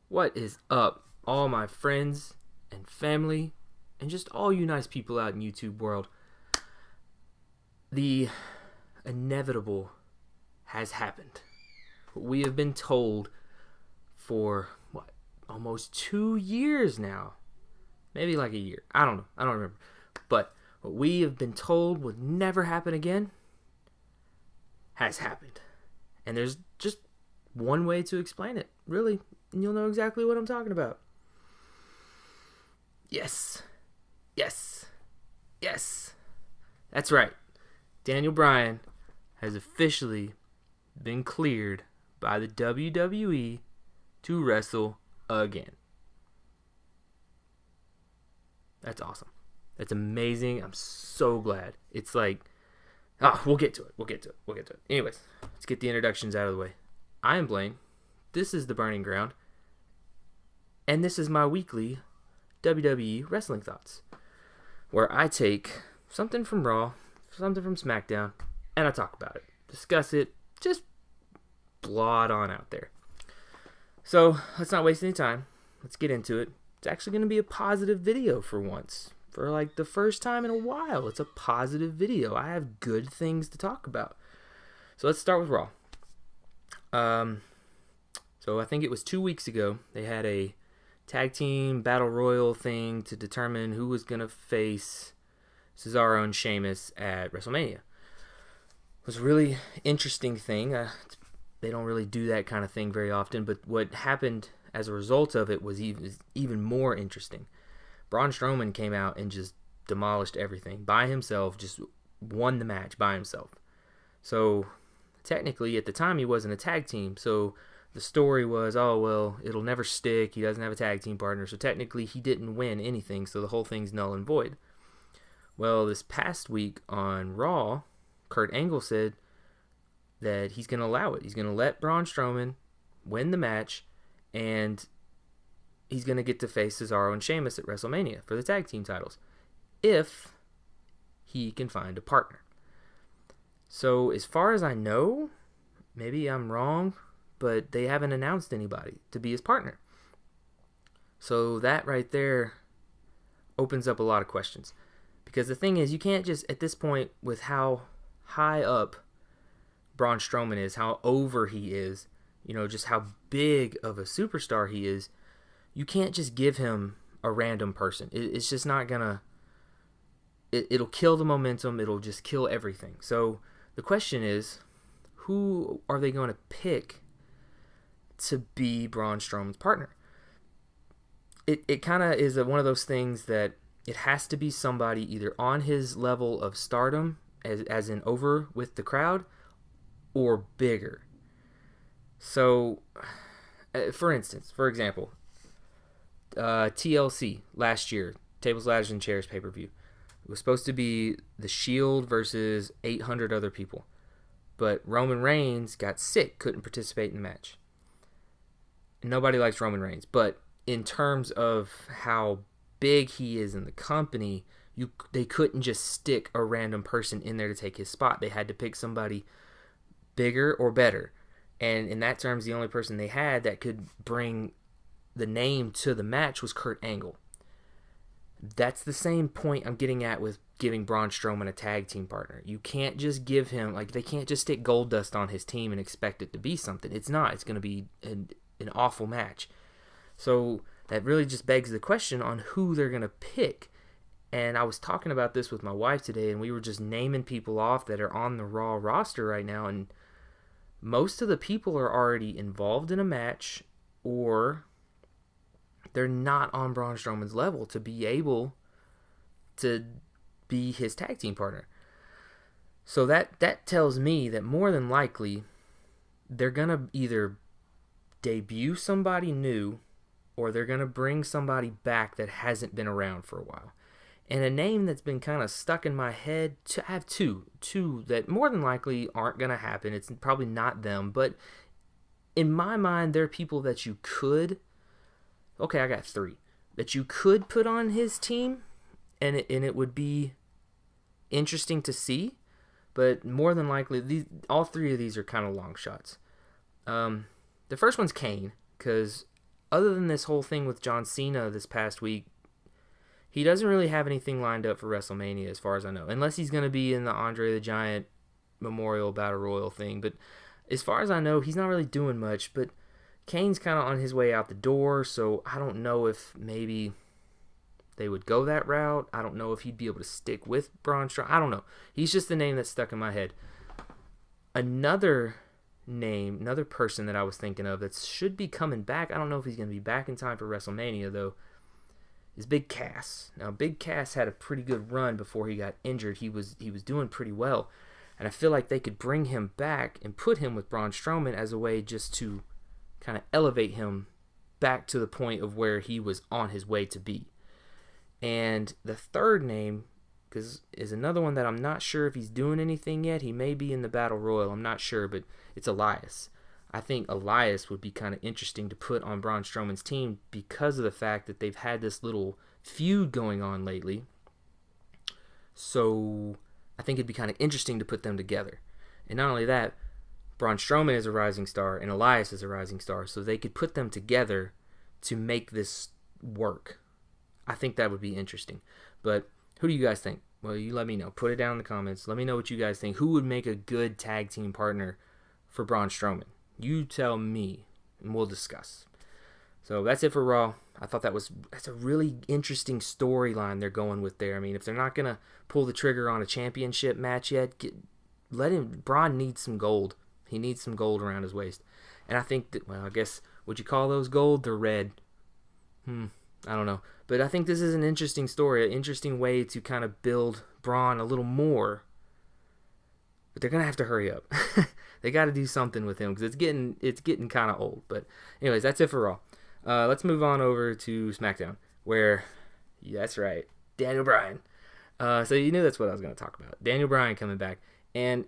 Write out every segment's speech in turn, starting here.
What is up, all my friends and family, and just all you nice people out in YouTube world? The inevitable has happened. We have been told for, almost 2 years now. Maybe like a year. I don't know. I don't remember. But what we have been told would never happen again has happened. And there's just one way to explain it, really. And you'll know exactly what I'm talking about. Yes. That's right. Daniel Bryan has officially been cleared by the WWE to wrestle again. That's awesome. That's amazing. I'm so glad. It's like, we'll get to it. Anyways, let's get the introductions out of the way. I am Blaine. This is The Burning Ground. And this is my weekly WWE wrestling thoughts, where I take something from Raw, something from SmackDown, and I talk about it, discuss it, just blah it on out there. So let's not waste any time. Let's get into it. It's actually going to be a positive video for once. For like the first time in a while, it's a positive video. I have good things to talk about. So let's start with Raw. So I think it was 2 weeks ago, they had a tag team battle royal thing to determine who was going to face Cesaro and Sheamus at WrestleMania. It was a really interesting thing. They don't really do that kind of thing very often, but what happened as a result of it was even more interesting. Braun Strowman came out and just demolished everything by himself, just won the match by himself. So technically, at the time, he wasn't a tag team, so the story was, it'll never stick, he doesn't have a tag team partner, so technically he didn't win anything, so the whole thing's null and void. Well, this past week on Raw, Kurt Angle said that he's going to allow it. He's going to let Braun Strowman win the match, and he's going to get to face Cesaro and Sheamus at WrestleMania for the tag team titles, if he can find a partner. So as far as I know, maybe I'm wrong, but they haven't announced anybody to be his partner. So that right there opens up a lot of questions. Because the thing is, you can't just, at this point, with how high up Braun Strowman is, how over he is, just how big of a superstar he is, you can't just give him a random person. It's just not gonna, it'll kill the momentum, it'll just kill everything. So the question is, who are they going to pick to be Braun Strowman's partner? It kind of is one of those things that it has to be somebody either on his level of stardom, as in over with the crowd, or bigger. So, for example, TLC last year, Tables, Ladders, and Chairs pay-per-view. It was supposed to be The Shield versus 800 other people. But Roman Reigns got sick, couldn't participate in the match. Nobody likes Roman Reigns, but in terms of how big he is in the company, they couldn't just stick a random person in there to take his spot. They had to pick somebody bigger or better. And in that terms, the only person they had that could bring the name to the match was Kurt Angle. That's the same point I'm getting at with giving Braun Strowman a tag team partner. You can't just give him, they can't just stick Goldust on his team and expect it to be something. It's not. It's going to be an awful match. So that really just begs the question on who they're going to pick. And I was talking about this with my wife today, and we were just naming people off that are on the Raw roster right now, and most of the people are already involved in a match, or they're not on Braun Strowman's level to be able to be his tag team partner. So that tells me that more than likely they're going to either debut somebody new, or they're going to bring somebody back that hasn't been around for a while. And a name that's been kind of stuck in my head, I have two that more than likely aren't going to happen. It's probably not them, but in my mind, they're people that you could, I got three, that you could put on his team, and it would be interesting to see, but more than likely, all three of these are kind of long shots. The first one's Kane, because other than this whole thing with John Cena this past week, he doesn't really have anything lined up for WrestleMania as far as I know, unless he's going to be in the Andre the Giant Memorial Battle Royal thing. But as far as I know, he's not really doing much. But Kane's kind of on his way out the door, so I don't know if maybe they would go that route. I don't know if he'd be able to stick with Braun Strowman. I don't know. He's just the name that's stuck in my head. Another name, another person that I was thinking of that should be coming back, I don't know if he's going to be back in time for WrestleMania, though, is Big Cass. Now, Big Cass had a pretty good run before he got injured. He was doing pretty well. And I feel like they could bring him back and put him with Braun Strowman as a way just to kind of elevate him back to the point of where he was on his way to be. And the third name is another one that I'm not sure if he's doing anything yet. He may be in the Battle Royal. I'm not sure, but it's Elias. I think Elias would be kind of interesting to put on Braun Strowman's team because of the fact that they've had this little feud going on lately. So I think it'd be kind of interesting to put them together. And not only that, Braun Strowman is a rising star and Elias is a rising star, so they could put them together to make this work. I think that would be interesting. But who do you guys think? Well, you let me know. Put it down in the comments. Let me know what you guys think. Who would make a good tag team partner for Braun Strowman? You tell me, and we'll discuss. So that's it for Raw. I thought that's a really interesting storyline they're going with there. I mean, if they're not going to pull the trigger on a championship match yet, Braun needs some gold. He needs some gold around his waist. And I think that, well, I guess, would you call those gold? They're red. I don't know. But I think this is an interesting story, an interesting way to kind of build Braun a little more. But they're going to have to hurry up. They got to do something with him because it's getting kind of old. But anyways, that's it for Raw. Let's move on over to SmackDown, where, yeah, that's right, Daniel Bryan. So you knew that's what I was going to talk about. Daniel Bryan coming back. And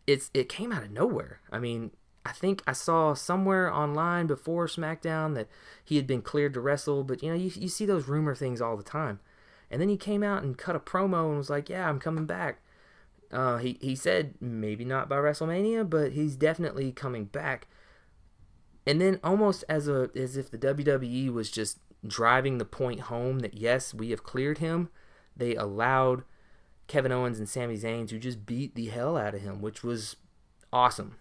it came out of nowhere. I mean, I think I saw somewhere online before SmackDown that he had been cleared to wrestle, but you see those rumor things all the time. And then he came out and cut a promo and was like, yeah, I'm coming back. He said maybe not by WrestleMania, but he's definitely coming back. And then almost as if the WWE was just driving the point home that yes, we have cleared him, they allowed Kevin Owens and Sami Zayn to just beat the hell out of him, which was awesome.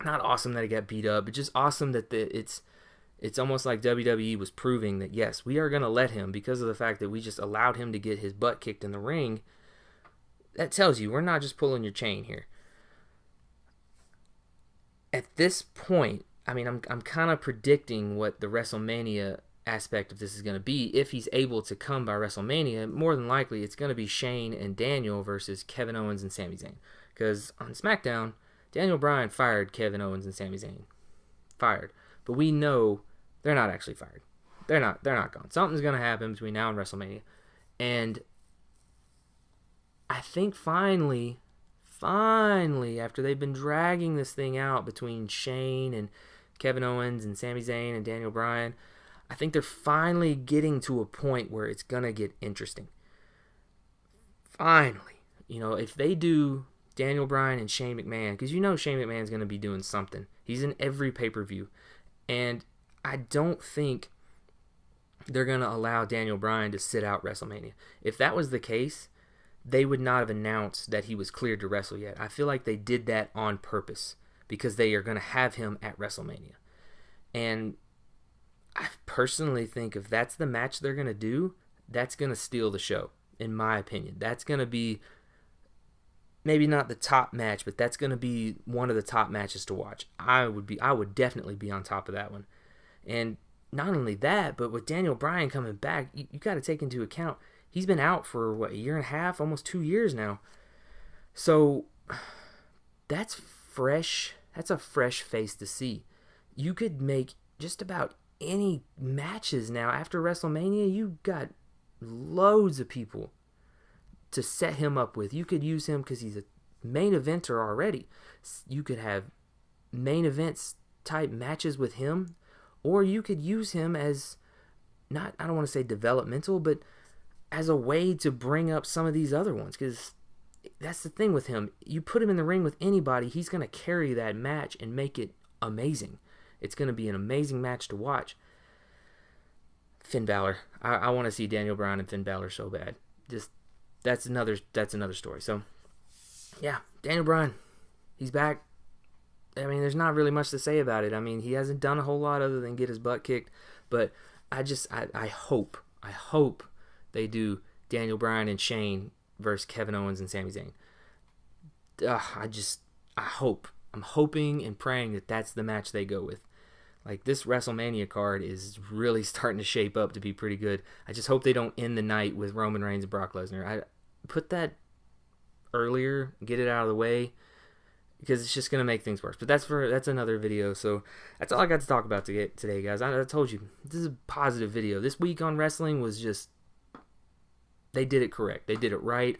Not awesome that he got beat up, but just awesome that it's almost like WWE was proving that yes, we are going to let him because of the fact that we just allowed him to get his butt kicked in the ring. That tells you we're not just pulling your chain here. At this point, I mean, I'm kind of predicting what the WrestleMania aspect of this is going to be. If he's able to come by WrestleMania, more than likely it's going to be Shane and Daniel versus Kevin Owens and Sami Zayn. Because on SmackDown, Daniel Bryan fired Kevin Owens and Sami Zayn. Fired. But we know they're not actually fired. They're not gone. Something's going to happen between now and WrestleMania. And I think finally, after they've been dragging this thing out between Shane and Kevin Owens and Sami Zayn and Daniel Bryan, I think they're finally getting to a point where it's going to get interesting. Finally. If they do Daniel Bryan and Shane McMahon, because Shane McMahon's going to be doing something. He's in every pay-per-view. And I don't think they're going to allow Daniel Bryan to sit out WrestleMania. If that was the case, they would not have announced that he was cleared to wrestle yet. I feel like they did that on purpose because they are going to have him at WrestleMania. And I personally think if that's the match they're going to do, that's going to steal the show, in my opinion. That's going to be maybe not the top match, but that's going to be one of the top matches to watch. I would definitely be on top of that one. And not only that, but with Daniel Bryan coming back, you got to take into account he's been out for a year and a half, almost 2 years now. So that's fresh. That's a fresh face to see. You could make just about any matches now after WrestleMania. You got loads of people to set him up with. You could use him because he's a main eventer already. You could have main events type matches with him, or you could use him as I don't want to say developmental, but as a way to bring up some of these other ones, because that's the thing with him. You put him in the ring with anybody, he's going to carry that match and make it amazing. It's going to be an amazing match to watch. Finn Balor. I want to see Daniel Bryan and Finn Balor so bad. Just that's another story. So yeah, Daniel Bryan, he's back. I mean, there's not really much to say about it. I mean, he hasn't done a whole lot other than get his butt kicked. But I hope they do Daniel Bryan and Shane versus Kevin Owens and Sami Zayn. I hope. I'm hoping and praying that that's the match they go with. Like, this WrestleMania card is really starting to shape up to be pretty good. I just hope they don't end the night with Roman Reigns and Brock Lesnar. I put that earlier, get it out of the way, because it's just going to make things worse. But that's another video. So that's all I got to talk about today, guys. I told you, this is a positive video. This week on wrestling was just, they did it correct. They did it right.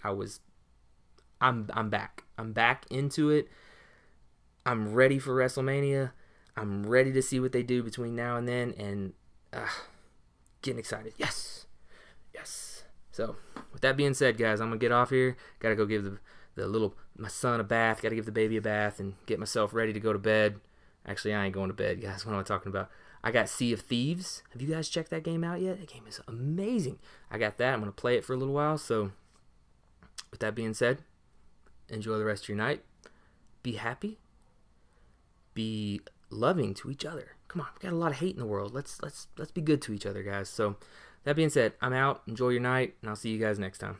I'm back. I'm back into it. I'm ready for WrestleMania. I'm ready to see what they do between now and then, and getting excited. Yes. So with that being said, guys, I'm gonna get off here. Gotta go give my son a bath. Gotta give the baby a bath and get myself ready to go to bed. Actually, I ain't going to bed, guys. What am I talking about? I got Sea of Thieves. Have you guys checked that game out yet? That game is amazing. I got that. I'm gonna play it for a little while. So with that being said, enjoy the rest of your night. Be happy. Be loving to each other. Come on, we got a lot of hate in the world. Let's be good to each other, guys. So that being said, I'm out. Enjoy your night, and I'll see you guys next time.